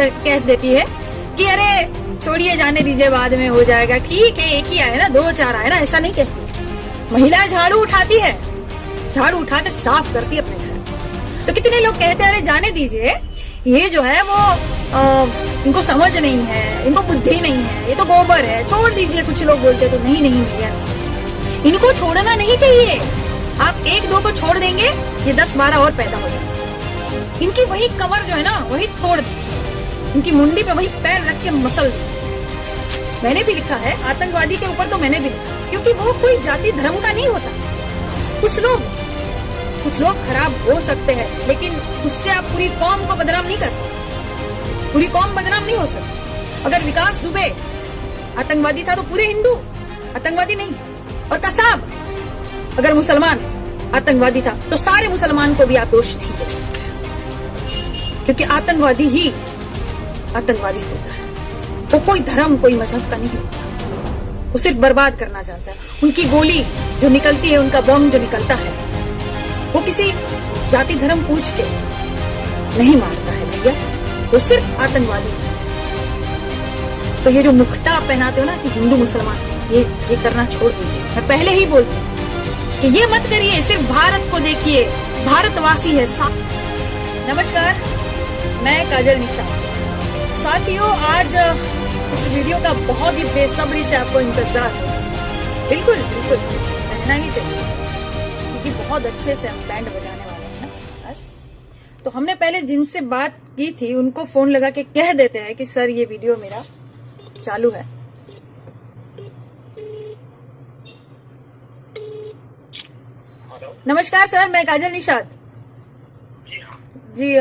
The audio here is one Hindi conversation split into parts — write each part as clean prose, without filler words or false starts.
कह देती है कि अरे छोड़िए जाने दीजिए बाद में हो जाएगा, ठीक है एक ही आए ना, दो चार आए ना, ऐसा नहीं कहती है। महिलाएं झाड़ू उठाती है, झाड़ू उठा के साफ करती है अपने घर। तो कितने लोग कहते हैं अरे जाने दीजिए, ये जो है वो इनको समझ नहीं है, इनको बुद्धि नहीं है, ये तो गोबर है, छोड़ दीजिए। कुछ लोग बोलते तो नहीं नहीं भैया नहीं, इनको छोड़ना नहीं चाहिए। आप एक दो को छोड़ देंगे, ये 10-12 और पैदा हो जाएंगे। इनकी वही कमर जो है ना वही तोड़ दीजिए, इनकी मुंडी पे वही पैर रख के मसल दीजिए। मैंने भी लिखा है आतंकवादी के ऊपर, तो मैंने भी लिखा क्योंकि वो कोई जाति धर्म का नहीं होता। कुछ लोग खराब हो सकते हैं, लेकिन उससे आप पूरी कौम को बदनाम नहीं कर सकते। पूरी कौम बदनाम नहीं हो सकती। अगर विकास दुबे आतंकवादी था तो पूरे हिंदू आतंकवादी नहीं है, और कसाब अगर मुसलमान आतंकवादी था तो सारे मुसलमान को भी आप दोष नहीं दे सकते, क्योंकि आतंकवादी ही आतंकवादी होता है। वो कोई धर्म कोई मजहब का नहीं होता, वो सिर्फ बर्बाद करना चाहता है। उनकी गोली जो निकलती है, उनका बम जो निकलता है, वो किसी जाति धर्म पूछ के नहीं मारता है भैया, वो सिर्फ आतंकवादी होता है। तो ये जो मुखटा आप पहनाते हो ना कि हिंदू मुसलमान, ये करना छोड़ दीजिए। मैं पहले ही बोलती हूँ कि ये मत करिए, सिर्फ भारत को देखिए, भारतवासी है। नमस्कार, मैं काजल निशा। साथियों, आज इस वीडियो का बहुत ही बेसब्री से आपको इंतजार है। बिल्कुल बिल्कुल रहना ही चाहिए, क्योंकि बहुत अच्छे से हम बैंड बजाने वाले हैं ना आज। तो हमने पहले जिनसे बात की थी उनको फोन लगा के कह देते हैं कि सर ये वीडियो मेरा चालू है। नमस्कार सर, मैं काजल निषाद जी।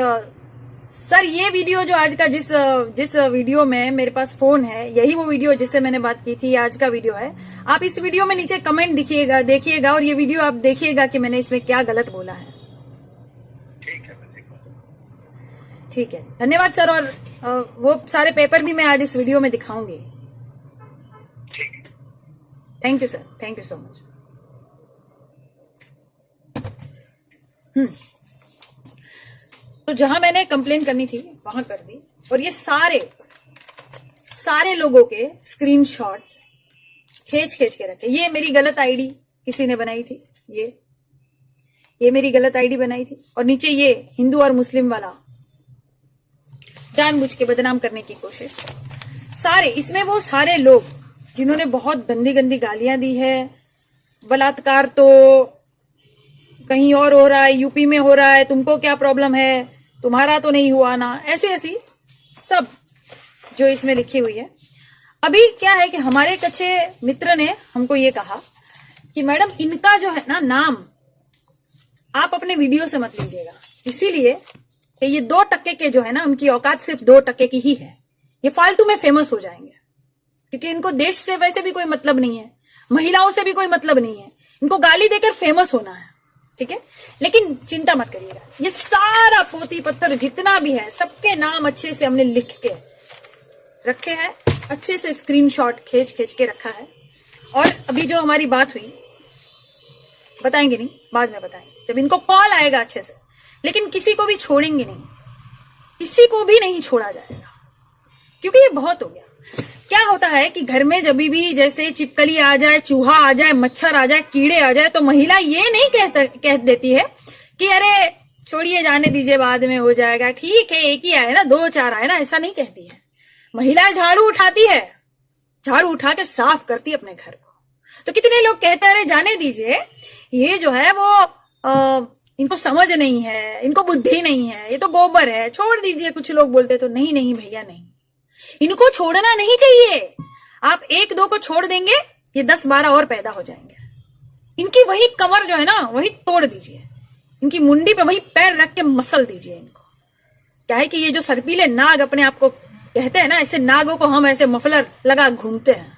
सर ये वीडियो जो आज का जिस वीडियो में मेरे पास फोन है, यही वो वीडियो जिससे मैंने बात की थी, आज का वीडियो है। आप इस वीडियो में नीचे कमेंट देखिएगा और ये वीडियो आप देखिएगा कि मैंने इसमें क्या गलत बोला है। ठीक है, धन्यवाद सर। और वो सारे पेपर भी मैं आज इस वीडियो में दिखाऊंगी। Thank you sir, thank you so much. तो जहां मैंने कंप्लेन करनी थी वहां कर दी, और ये सारे लोगों के स्क्रीनशॉट्स खींच के रखे। ये मेरी गलत आईडी किसी ने बनाई थी, ये मेरी गलत आईडी बनाई थी, और नीचे ये हिंदू और मुस्लिम वाला जानबूझ के बदनाम करने की कोशिश। इसमें वो सारे लोग जिन्होंने बहुत गंदी गंदी गालियां दी है, बलात्कार तो कहीं और हो रहा है, यूपी में हो रहा है, तुमको क्या प्रॉब्लम है, तुम्हारा तो नहीं हुआ ना, ऐसी सब जो इसमें लिखी हुई है। अभी क्या है कि हमारे एक अच्छे मित्र ने हमको ये कहा कि मैडम इनका जो है ना नाम आप अपने वीडियो से मत लीजिएगा, इसीलिए कि ये 2% के जो है ना, उनकी औकात सिर्फ 2% की ही है। ये फालतू में फेमस हो जाएंगे, क्योंकि इनको देश से वैसे भी कोई मतलब नहीं है, महिलाओं से भी कोई मतलब नहीं है, इनको गाली देकर फेमस होना है, ठीक है। लेकिन चिंता मत करिएगा, ये सारा पोती पत्थर जितना भी है, सबके नाम अच्छे से हमने लिख के रखे हैं, अच्छे से स्क्रीनशॉट खींच के रखा है। और अभी जो हमारी बात हुई, बताएंगे नहीं, बाद में बताएंगे जब इनको कॉल आएगा अच्छे से। लेकिन किसी को भी छोड़ेंगे नहीं, किसी को भी नहीं छोड़ा जाएगा, क्योंकि ये बहुत हो गया। क्या होता है कि घर में जब भी जैसे चिपकली आ जाए, चूहा आ जाए, मच्छर आ जाए, कीड़े आ जाए, तो महिला ये नहीं कह देती है कि अरे छोड़िए जाने दीजिए बाद में हो जाएगा, ठीक है एक ही आए ना, दो चार आए ना, ऐसा नहीं कहती है। महिला झाड़ू उठाती है, झाड़ू उठा के साफ करती है अपने घर को। तो कितने लोग कहते हैं अरे जाने दीजिए, ये जो है वो इनको समझ नहीं है, इनको बुद्धि नहीं है, ये तो गोबर है, छोड़ दीजिए। कुछ लोग बोलते तो नहीं नहीं भैया नहीं, इनको छोड़ना नहीं चाहिए। आप एक दो को छोड़ देंगे, ये 10-12 और पैदा हो जाएंगे। इनकी वही कमर जो है ना वही तोड़ दीजिए, इनकी मुंडी पे वही पैर रख के मसल दीजिए इनको। क्या है कि ये जो सर्पीले नाग अपने आप को कहते हैं ना, ऐसे नागों को हम ऐसे मफलर लगा घूमते हैं,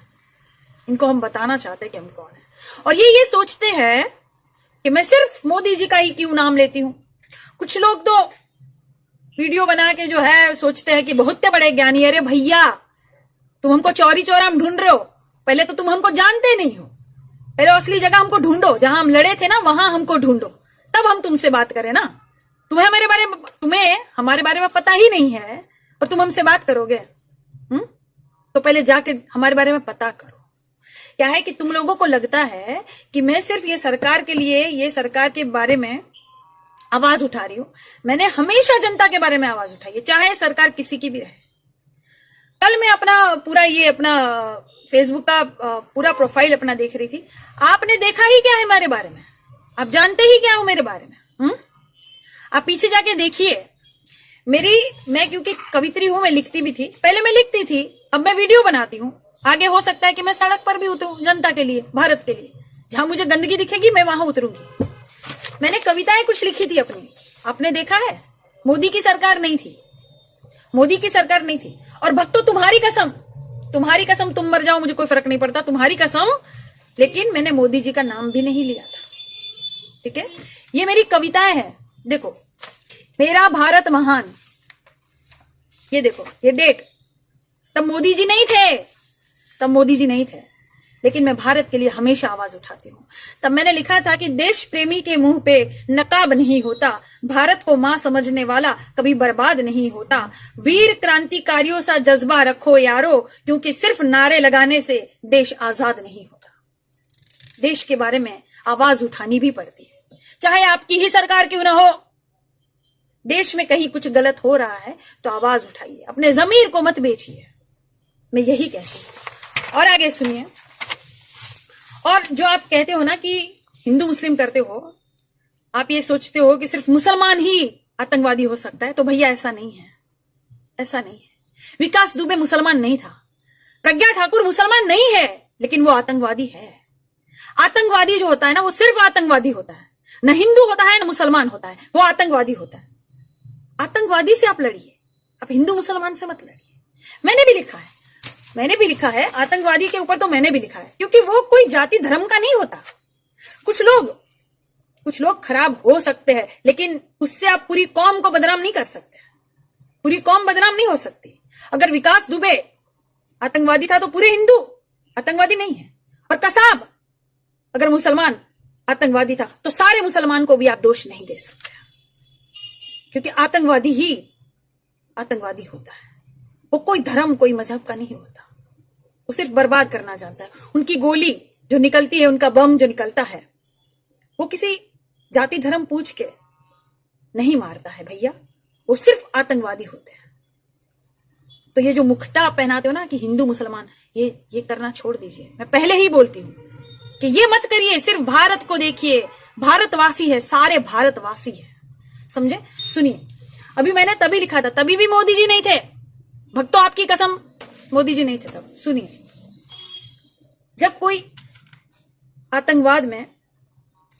इनको हम बताना चाहते हैं कि हम कौन है। और ये सोचते हैं कि मैं सिर्फ मोदी जी का ही क्यों नाम लेती हूं। कुछ लोग तो वीडियो बना के जो है सोचते हैं कि बहुत बड़े ज्ञानी। अरे भैया, तुम हमको चौरी चौरा में ढूंढ रहे हो, पहले तो तुम हमको जानते नहीं हो, पहले असली जगह हमको ढूंढो, जहां हम लड़े थे ना वहां हमको ढूंढो, तब हम तुमसे बात करें ना। तुम्हें हमारे बारे में पता ही नहीं है, और तुम हमसे बात करोगे? तो पहले जाके हमारे बारे में पता करो। क्या है कि तुम लोगों को लगता है कि मैं सिर्फ ये सरकार के लिए, ये सरकार के बारे में आवाज उठा रही हूं। मैंने हमेशा जनता के बारे में आवाज उठाई है, चाहे सरकार किसी की भी रहे। कल मैं अपना पूरा ये अपना फेसबुक का पूरा प्रोफाइल अपना देख रही थी। आपने देखा ही क्या है हमारे बारे में? आप जानते ही क्या हो मेरे बारे में? आप पीछे जाके देखिए। मैं क्योंकि कवित्री हूं, मैं लिखती भी थी, पहले मैं लिखती थी, अब मैं वीडियो बनाती हूँ। आगे हो सकता है कि मैं सड़क पर भी उतरूं जनता के लिए, भारत के लिए। जहां मुझे गंदगी दिखेगी मैं वहां उतरूंगी। मैंने कविताएं कुछ लिखी थी अपनी, आपने देखा है। मोदी की सरकार नहीं थी, मोदी की सरकार नहीं थी। और भक्तों, तुम्हारी कसम तुम मर जाओ, मुझे कोई फर्क नहीं पड़ता, तुम्हारी कसम। लेकिन मैंने मोदी जी का नाम भी नहीं लिया था, ठीक है। ये मेरी कविताएं हैं, देखो। मेरा भारत महान, ये देखो, ये डेट। तब मोदी जी नहीं थे, लेकिन मैं भारत के लिए हमेशा आवाज उठाती हूँ। तब मैंने लिखा था कि देश प्रेमी के मुंह पे नकाब नहीं होता, भारत को मां समझने वाला कभी बर्बाद नहीं होता। वीर क्रांतिकारियों सा जज्बा रखो यारो, क्योंकि सिर्फ नारे लगाने से देश आजाद नहीं होता। देश के बारे में आवाज उठानी भी पड़ती है, चाहे आपकी ही सरकार क्यों ना हो। देश में कहीं कुछ गलत हो रहा है तो आवाज उठाइए, अपने जमीर को मत बेचिए। मैं यही कहती हूं। और आगे सुनिए। और जो आप कहते हो ना कि हिंदू मुस्लिम करते हो, आप ये सोचते हो कि सिर्फ मुसलमान ही आतंकवादी हो सकता है, तो भैया ऐसा नहीं है, ऐसा नहीं है। विकास दुबे मुसलमान नहीं था, प्रज्ञा ठाकुर मुसलमान नहीं है, लेकिन वो आतंकवादी है। आतंकवादी जो होता है ना, वो सिर्फ आतंकवादी होता है, न हिंदू होता है न मुसलमान होता है, वो आतंकवादी होता है। आतंकवादी से आप लड़िए, आप हिंदू मुसलमान से मत लड़िए। मैंने भी लिखा है आतंकवादी के ऊपर, तो मैंने भी लिखा है, क्योंकि वो कोई जाति धर्म का नहीं होता। कुछ लोग खराब हो सकते हैं, लेकिन उससे आप पूरी कौम को बदनाम नहीं कर सकते। पूरी कौम बदनाम नहीं हो सकती। अगर विकास दुबे आतंकवादी था तो पूरे हिंदू आतंकवादी नहीं है। और कसाब अगर मुसलमान आतंकवादी था तो सारे मुसलमान को भी आप दोष नहीं दे सकते, क्योंकि आतंकवादी ही आतंकवादी होता है। वो कोई धर्म, कोई मजहब का नहीं होता, वो सिर्फ बर्बाद करना जानता है। उनकी गोली जो निकलती है, उनका बम जो निकलता है, वो किसी जाति धर्म पूछ के नहीं मारता है भैया, वो सिर्फ आतंकवादी होते हैं। तो ये जो मुखटा पहनाते हो ना कि हिंदू मुसलमान, ये करना छोड़ दीजिए। मैं पहले ही बोलती हूं कि ये मत करिए। सिर्फ भारत को देखिए, भारतवासी है, सारे भारतवासी है, समझे। सुनिए, अभी मैंने तभी लिखा था, तभी भी मोदी जी नहीं थे भक्तों, आपकी कसम मोदी जी नहीं थे तब। सुनिए, जब कोई आतंकवाद में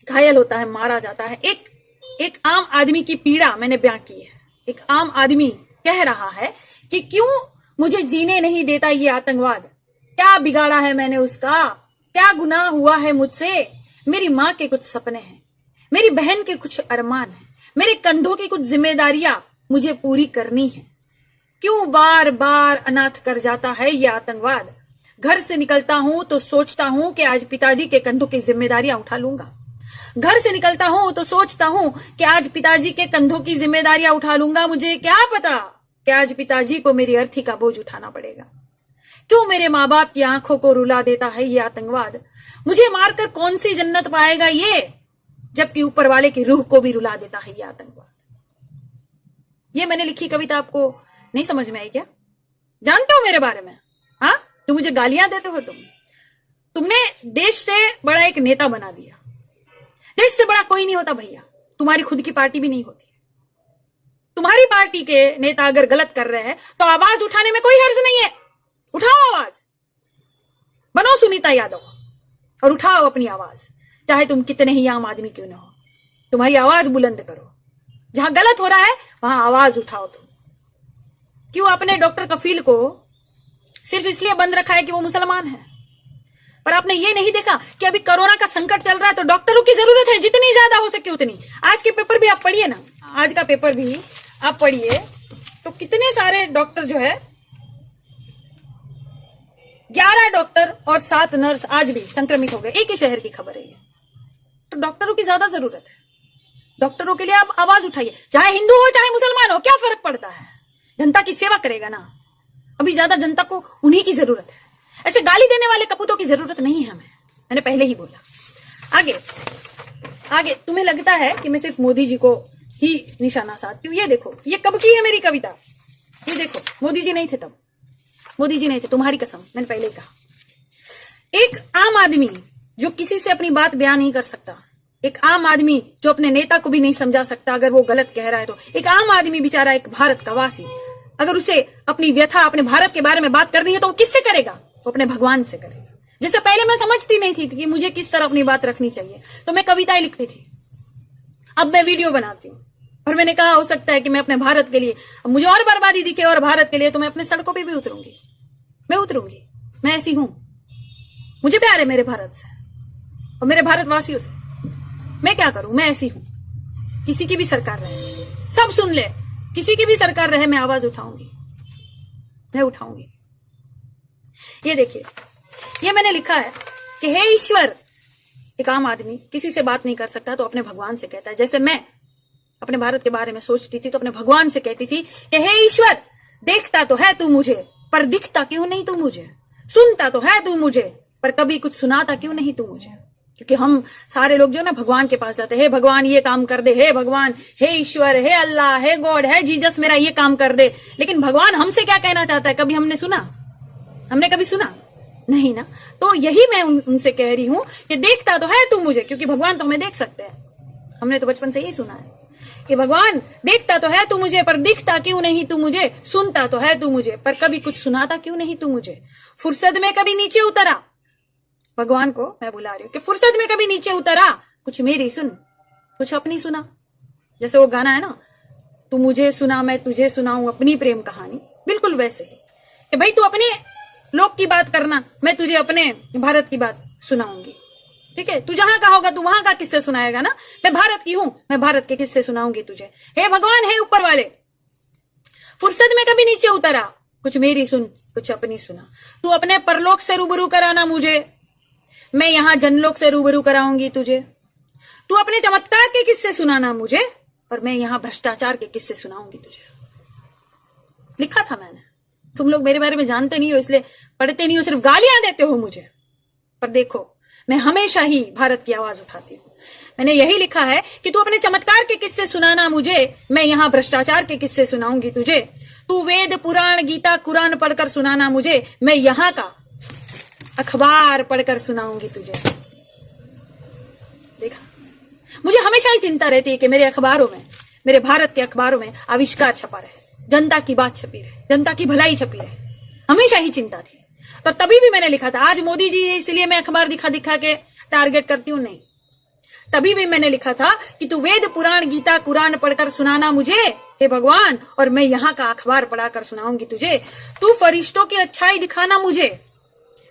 घायल होता है, मारा जाता है, एक आम आदमी की पीड़ा मैंने बयां की है। एक आम आदमी कह रहा है कि क्यों मुझे जीने नहीं देता ये आतंकवाद, क्या बिगाड़ा है मैंने उसका, क्या गुनाह हुआ है मुझसे। मेरी माँ के कुछ सपने हैं, मेरी बहन के कुछ अरमान हैं, मेरे कंधों की कुछ जिम्मेदारियां मुझे पूरी करनी है। क्यों बार बार अनाथ कर जाता है ये आतंकवाद। घर से निकलता हूं तो सोचता हूं कि आज पिताजी के कंधों की जिम्मेदारियां उठा लूंगा। घर से निकलता हूं तो सोचता हूं कि आज पिताजी के कंधों की जिम्मेदारियां उठा लूंगा। मुझे क्या पता कि आज पिताजी को मेरी अर्थी का बोझ उठाना पड़ेगा। क्यों मेरे माँ बाप की आंखों को रुला देता है ये आतंकवाद। मुझे मारकर कौन सी जन्नत पाएगा ये, जबकि ऊपर वाले की रूह को भी रुला देता है ये आतंकवाद। ये मैंने लिखी कविता आपको नहीं समझ में आई क्या? जानते हो मेरे बारे में? हाँ, तो मुझे गालियां देते हो तुमने देश से बड़ा एक नेता बना दिया। देश से बड़ा कोई नहीं होता भैया, तुम्हारी खुद की पार्टी भी नहीं होती। तुम्हारी पार्टी के नेता अगर गलत कर रहे हैं तो आवाज उठाने में कोई हर्ज नहीं है। उठाओ आवाज, बनो सुनीता यादव और उठाओ अपनी आवाज, चाहे तुम कितने ही आम आदमी क्यों ना हो। तुम्हारी आवाज बुलंद करो, जहां गलत हो रहा है वहां आवाज उठाओ। तुम क्यों अपने डॉक्टर कफील को सिर्फ इसलिए बंद रखा है कि वो मुसलमान है, पर आपने ये नहीं देखा कि अभी कोरोना का संकट चल रहा है तो डॉक्टरों की जरूरत है, जितनी ज्यादा हो सके उतनी। आज के पेपर भी आप पढ़िए ना, आज का पेपर भी आप पढ़िए तो कितने सारे डॉक्टर जो है, 11 डॉक्टर और 7 नर्स आज भी संक्रमित हो गए। एक ही शहर की खबर है ये। तो डॉक्टरों की ज्यादा जरूरत है। डॉक्टरों के लिए आप आवाज उठाइए, चाहे हिंदू हो चाहे मुसलमान हो, क्या फर्क पड़ता है। जनता की सेवा करेगा ना। अभी ज्यादा जनता को उन्हीं की जरूरत है, ऐसे गाली देने वाले कपूतों की जरूरत नहीं है हमें। मैंने पहले ही बोला। आगे आगे तुम्हें लगता है कि मैं सिर्फ मोदी जी को ही निशाना साधती हूँ। ये देखो, ये कब की है मेरी कविता, ये देखो। मोदी जी नहीं थे तब, मोदी जी नहीं थे, तुम्हारी कसम, मैंने पहले ही कहा। एक आम आदमी जो किसी से अपनी बात बयान नहीं कर सकता, एक आम आदमी जो अपने नेता को भी नहीं समझा सकता अगर वो गलत कह रहा है तो, एक आम आदमी बेचारा, एक भारत का वासी, अगर उसे अपनी व्यथा, अपने भारत के बारे में बात करनी है तो वो किससे करेगा? वो अपने भगवान से करेगा। जैसे पहले मैं समझती नहीं थी कि मुझे किस तरह अपनी बात रखनी चाहिए, तो मैं कविताएं लिखती थी, अब मैं वीडियो बनाती हूँ। और मैंने कहा हो सकता है कि मैं अपने भारत के लिए, मुझे और बर्बादी दिखे और भारत के लिए, तो मैं अपने सड़कों पे भी उतरूंगी, मैं उतरूंगी। मैं ऐसी हूं, मुझे प्यार है मेरे भारत से और मेरे भारतवासियों से। मैं क्या करूं, मैं ऐसी हूं। किसी की भी सरकार रहे, सब सुन ले, किसी की भी सरकार रहे, मैं आवाज उठाऊंगी, मैं उठाऊंगी। ये देखिए, ये मैंने लिखा है कि हे ईश्वर, एक आम आदमी किसी से बात नहीं कर सकता तो अपने भगवान से कहता है। जैसे मैं अपने भारत के बारे में सोचती थी तो अपने भगवान से कहती थी कि हे ईश्वर, देखता तो है तू मुझे पर दिखता क्यों नहीं तू मुझे, सुनता तो है तू मुझे पर कभी कुछ सुनाता क्यों नहीं तू मुझे। क्योंकि हम सारे लोग जो ना भगवान के पास जाते हैं, हे भगवान ये काम कर दे, हे भगवान, हे ईश्वर, हे अल्लाह, हे गॉड, हे जीसस, मेरा ये काम कर दे। लेकिन भगवान हमसे क्या कहना चाहता है, कभी हमने सुना? हमने कभी सुना नहीं ना। तो यही मैं उनसे कह रही हूं कि देखता तो है तू मुझे, क्योंकि भगवान तो हमें देख सकते हैं। हमने तो बचपन से यही सुना है कि भगवान देखता तो है तू मुझे पर दिखता क्यों नहीं तू मुझे, सुनता तो है तू मुझे पर कभी कुछ सुनाता क्यों नहीं तू मुझे। फुर्सत में कभी नीचे उतरा, भगवान को मैं बुला रही हूँ कि फुर्सत में कभी नीचे उतरा, कुछ मेरी सुन, कुछ अपनी सुना। जैसे वो गाना है ना, तू मुझे सुना मैं तुझे सुनाऊं अपनी प्रेम कहानी, बिल्कुल वैसे ही कि भाई तू अपने लोग की बात करना, मैं तुझे अपने भारत की बात सुनाऊंगी। ठीक है, तू जहां का होगा तू वहां का किस्से सुनाएगा ना। मैं भारत की हूं, मैं भारत के किस्से सुनाऊंगी तुझे। हे भगवान, हे ऊपर वाले, फुर्सत में कभी नीचे उतरा, कुछ मेरी सुन, कुछ अपनी सुना। तू अपने परलोक से रूबरू कराना मुझे, मैं यहां जनलोक से रूबरू कराऊंगी तुझे। तू अपने चमत्कार के किस्से सुनाना मुझे और मैं यहां भ्रष्टाचार के किस्से सुनाऊंगी तुझे। लिखा था मैंने, तुम लोग मेरे बारे में जानते नहीं हो इसलिए पढ़ते नहीं हो, सिर्फ गालियां देते हो मुझे। पर देखो, मैं हमेशा ही भारत की आवाज उठाती हूँ। मैंने यही लिखा है कि तू अपने चमत्कार के किस्से सुनाना मुझे, मैं यहां भ्रष्टाचार के किस्से सुनाऊंगी तुझे। तू वेद पुराण गीता कुरान पढ़कर सुनाना मुझे, मैं यहां का अखबार पढ़कर सुनाऊंगी तुझे। देखा, मुझे हमेशा ही चिंता रहती है कि मेरे अखबारों में, मेरे भारत के अखबारों में आविष्कार छपा रहे, जनता की बात छपी रहे, जनता की भलाई छपी रहे। हमेशा ही चिंता थी। तो तभी भी मैंने लिखा था, आज मोदी जी इसलिए मैं अखबार दिखा दिखा के टारगेट करती हूं, नहीं। तभी भी मैंने लिखा था कि तू वेद पुराण गीता कुरान पढ़कर सुनाना मुझे, हे भगवान, और मैं यहां का अखबार पढ़ाकर सुनाऊंगी तुझे। तू फरिश्तों की अच्छाई दिखाना मुझे,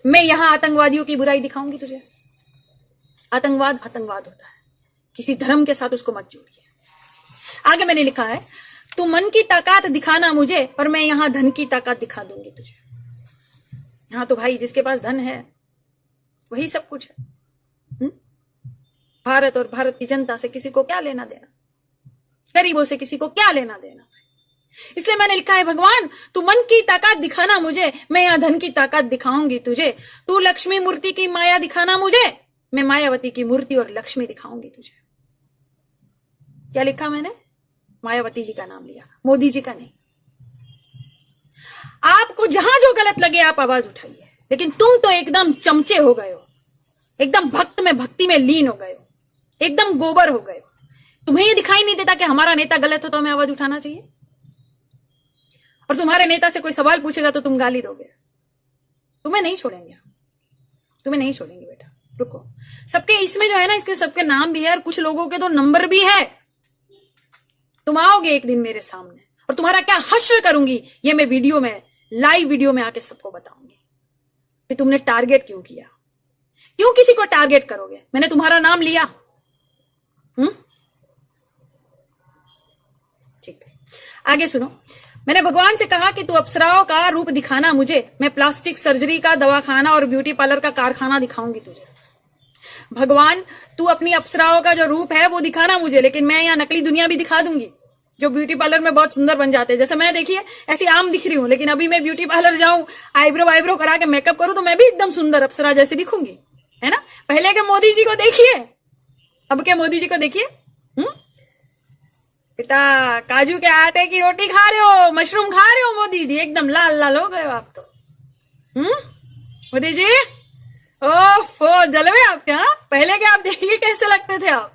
मैं यहां आतंकवादियों की बुराई दिखाऊंगी तुझे। आतंकवाद आतंकवाद होता है, किसी धर्म के साथ उसको मत जोड़िए। आगे मैंने लिखा है, तू मन की ताकत दिखाना मुझे और मैं यहां धन की ताकत दिखा दूंगी तुझे। यहां तो भाई जिसके पास धन है वही सब कुछ है। भारत और भारत की जनता से किसी को क्या लेना देना, गरीबों से किसी को क्या लेना देना। इसलिए मैंने लिखा है, भगवान तू मन की ताकत दिखाना मुझे, मैं यहां धन की ताकत दिखाऊंगी तुझे। तू लक्ष्मी मूर्ति की माया दिखाना मुझे, मैं मायावती की मूर्ति और लक्ष्मी दिखाऊंगी तुझे। क्या लिखा मैंने? मायावती जी का नाम लिया, मोदी जी का नहीं। आपको जहां जो गलत लगे आप आवाज उठाइए, लेकिन तुम तो एकदम चमचे हो गए हो, एकदम भक्त में भक्ति में लीन हो गए हो, एकदम गोबर हो गए हो। तुम्हें ये दिखाई नहीं देता कि हमारा नेता गलत हो तो हमें आवाज उठाना चाहिए, और तुम्हारे नेता से कोई सवाल पूछेगा तो तुम गाली दोगे। तुम्हें नहीं छोड़ेंगे, तुम्हें नहीं छोड़ेंगे बेटा। रुको, सबके इसमें जो है ना, इसके सबके नाम भी है और कुछ लोगों के तो नंबर भी है। तुम आओगे एक दिन मेरे सामने और तुम्हारा क्या हश्र करूंगी ये मैं वीडियो में, लाइव वीडियो में आके सबको बताऊंगी कि तुमने टारगेट क्यों किया, क्यों किसी को टारगेट करोगे। मैंने तुम्हारा नाम लिया, ठीक है। आगे सुनो, मैंने भगवान से कहा कि तू अप्सराओं का रूप दिखाना मुझे, मैं प्लास्टिक सर्जरी का दवाखाना और ब्यूटी पार्लर का कारखाना दिखाऊंगी तुझे। भगवान तू अपनी अप्सराओं का जो रूप है वो दिखाना मुझे, लेकिन मैं यहाँ नकली दुनिया भी दिखा दूंगी, जो ब्यूटी पार्लर में बहुत सुंदर बन जाते हैं, जैसे मैं देखिए ऐसी आम दिख रही हूं, लेकिन अभी मैं ब्यूटी पार्लर जाऊं, आईब्रो करा के मेकअप करूं तो मैं भी एकदम सुंदर अप्सरा जैसी दिखूंगी, है ना। पहले के मोदी जी को देखिए, अब के मोदी जी को देखिए। बेटा काजू के आटे की रोटी खा रहे हो, मशरूम खा रहे हो मोदी जी, एकदम लाल लाल हो गए हो आप तो। मोदी जी ओफो जलवे आपके। हाँ पहले के आप देखिए कैसे लगते थे आप,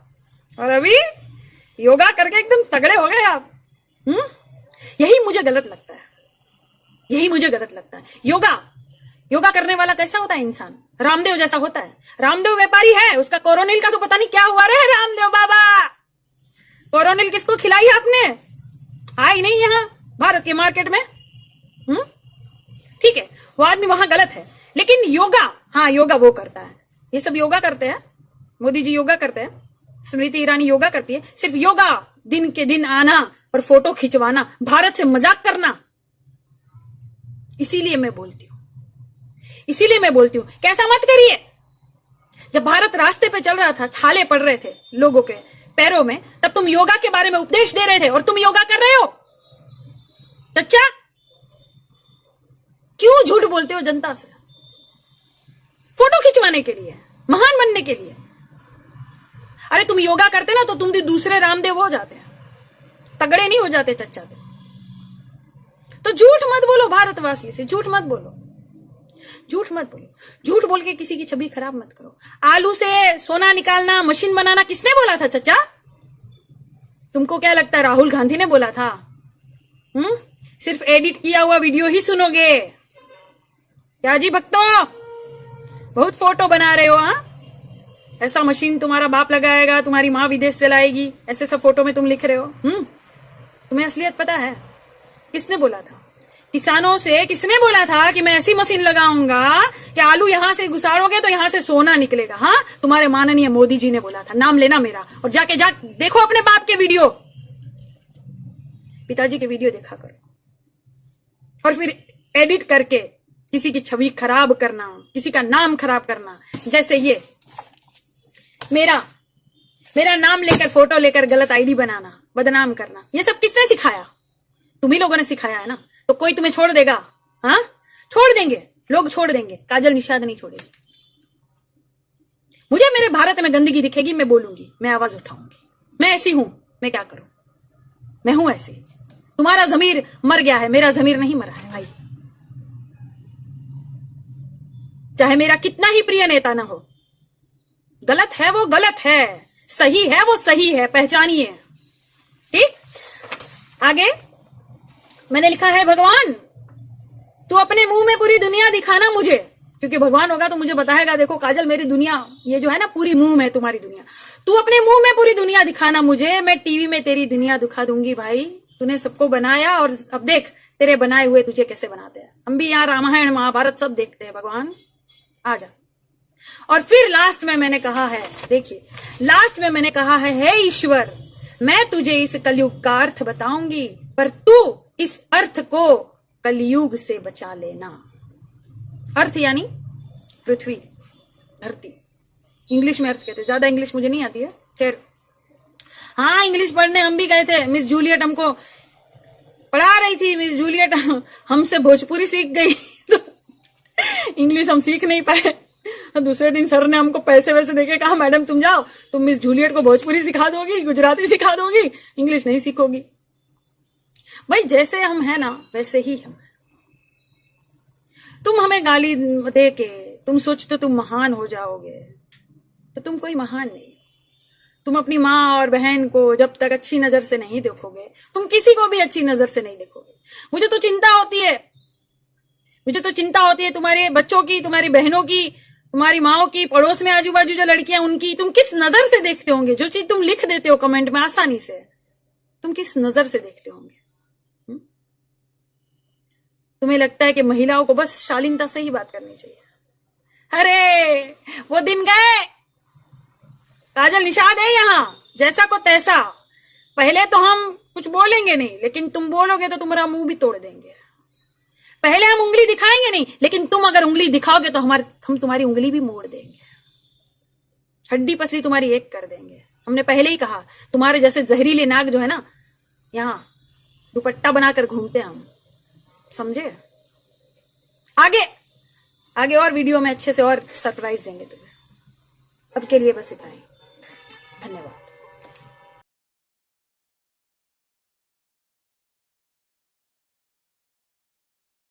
और अभी योगा करके एकदम तगड़े हो गए आप। यही मुझे गलत लगता है, यही मुझे गलत लगता है। योगा करने वाला कैसा होता है इंसान, रामदेव जैसा होता है। रामदेव व्यापारी है, उसका कोरोनिल का तो पता नहीं क्या हुआ रे रामदेव बाबा। कोरोनिल किसको खिलाई आपने, आई नहीं यहाँ भारत के मार्केट में। ठीक है वो आदमी वहां गलत है, लेकिन योगा, हाँ योगा वो करता है, ये सब योगा करते हैं। मोदी जी योगा करते हैं, स्मृति ईरानी योगा करती है। सिर्फ योगा दिन के दिन आना और फोटो खिंचवाना, भारत से मजाक करना। इसीलिए मैं बोलती हूं कैसा मत करिए। जब भारत रास्ते पे चल रहा था, छाले पड़ रहे थे लोगों के पैरों में, तब तुम योगा के बारे में उपदेश दे रहे थे और तुम योगा कर रहे हो। चच्चा क्यों झूठ बोलते हो जनता से, फोटो खिंचवाने के लिए, महान बनने के लिए। अरे तुम योगा करते ना तो तुम भी दूसरे रामदेव हो जाते, तगड़े नहीं हो जाते चच्चा पे। तो झूठ मत बोलो भारतवासी से, झूठ मत बोलो। झूठ बोल के किसी की छवि खराब मत करो। आलू से सोना निकालना, मशीन बनाना किसने बोला था चच्चा? तुमको क्या लगता है राहुल गांधी ने बोला था? सिर्फ एडिट किया हुआ वीडियो ही सुनोगे क्या जी भक्तों? बहुत फोटो बना रहे हो। हाँ ऐसा मशीन तुम्हारा बाप लगाएगा, तुम्हारी माँ विदेश से लाएगी, ऐसे सब फोटो में तुम लिख रहे हो। तुम्हें असलियत पता है? किसने बोला था? किसानों से किसने बोला था कि मैं ऐसी मशीन लगाऊंगा कि आलू यहां से घुसाड़ोगे तो यहां से सोना निकलेगा? हाँ तुम्हारे माननीय मोदी जी ने बोला था। नाम लेना मेरा, और जाके देखो अपने बाप के वीडियो, पिताजी के वीडियो देखा करो, और फिर एडिट करके किसी की छवि खराब करना, किसी का नाम खराब करना। जैसे ये मेरा नाम लेकर फोटो लेकर गलत आईडी बनाना, बदनाम करना, ये सब किसने सिखाया? तुम्ही लोगों ने सिखाया है ना। तो कोई तुम्हें छोड़ देगा? हाँ छोड़ देंगे, लोग छोड़ देंगे, काजल निषाद नहीं छोड़ेगी। मुझे मेरे भारत में गंदगी दिखेगी, मैं बोलूंगी, मैं आवाज उठाऊंगी। मैं ऐसी हूं, मैं क्या करूं, मैं हूं ऐसी। तुम्हारा जमीर मर गया है, मेरा जमीर नहीं मरा है भाई। चाहे मेरा कितना ही प्रिय नेता ना हो, गलत है वो गलत है, सही है वो सही है, पहचानिए। ठीक, आगे मैंने लिखा है, भगवान तू अपने मुंह में पूरी दुनिया दिखाना मुझे, क्योंकि भगवान होगा तो मुझे बताएगा, देखो काजल मेरी दुनिया ये जो है ना पूरी मुंह में तुम्हारी दुनिया, तू अपने मुंह में पूरी दुनिया दिखाना मुझे, मैं टीवी में तेरी दुनिया दिखा दूंगी भाई। तूने सबको बनाया और अब देख तेरे बनाए हुए तुझे कैसे बनाते हैं। हम भी यहाँ रामायण महाभारत सब देखते हैं, भगवान आ जा। और फिर लास्ट में मैंने कहा है, देखिए लास्ट में मैंने कहा है, हे ईश्वर मैं तुझे इस कलयुग का अर्थ बताऊंगी, पर तू इस अर्थ को कलयुग से बचा लेना। अर्थ यानी पृथ्वी, धरती, इंग्लिश में अर्थ कहते हैं, ज्यादा इंग्लिश मुझे नहीं आती है। खैर हाँ इंग्लिश पढ़ने हम भी गए थे, मिस जूलियट हमको पढ़ा रही थी, मिस जूलियट हमसे भोजपुरी सीख गई तो इंग्लिश हम सीख नहीं पाए। दूसरे दिन सर ने हमको पैसे वैसे देके कहा, मैडम तुम जाओ, तुम मिस जूलियट को भोजपुरी सिखा दोगी, गुजराती सिखा दोगी, इंग्लिश नहीं सीखोगी। भाई जैसे हम है ना वैसे ही हम। तुम हमें गाली दे के तुम सोचते तुम महान हो जाओगे, तो तुम कोई महान नहीं। तुम अपनी माँ और बहन को जब तक अच्छी नजर से नहीं देखोगे, तुम किसी को भी अच्छी नजर से नहीं देखोगे। मुझे तो चिंता होती है तुम्हारे बच्चों की, तुम्हारी बहनों की, तुम्हारी माओ की, पड़ोस में आजू बाजू जो लड़कियां उनकी, तुम किस नजर से देखते होंगे? जो चीज तुम लिख देते हो कमेंट में आसानी से, तुम किस नजर से देखते होंगे? तुम्हें लगता है कि महिलाओं को बस शालीनता से ही बात करनी चाहिए? अरे वो दिन गए, काजल निषाद है यहाँ, जैसा को तैसा। पहले तो हम कुछ बोलेंगे नहीं, लेकिन तुम बोलोगे तो तुम्हारा मुंह भी तोड़ देंगे। पहले हम उंगली दिखाएंगे नहीं, लेकिन तुम अगर उंगली दिखाओगे तो हम तुम्हारी उंगली भी मोड़ देंगे, हड्डी पसली तुम्हारी एक कर देंगे। हमने पहले ही कहा, तुम्हारे जैसे जहरीले नाग जो है ना, यहाँ दुपट्टा बनाकर घूमते हैं हम, समझे। आगे आगे और वीडियो में अच्छे से और सरप्राइज देंगे तुम्हें। अब के लिए बस इतना ही, धन्यवाद।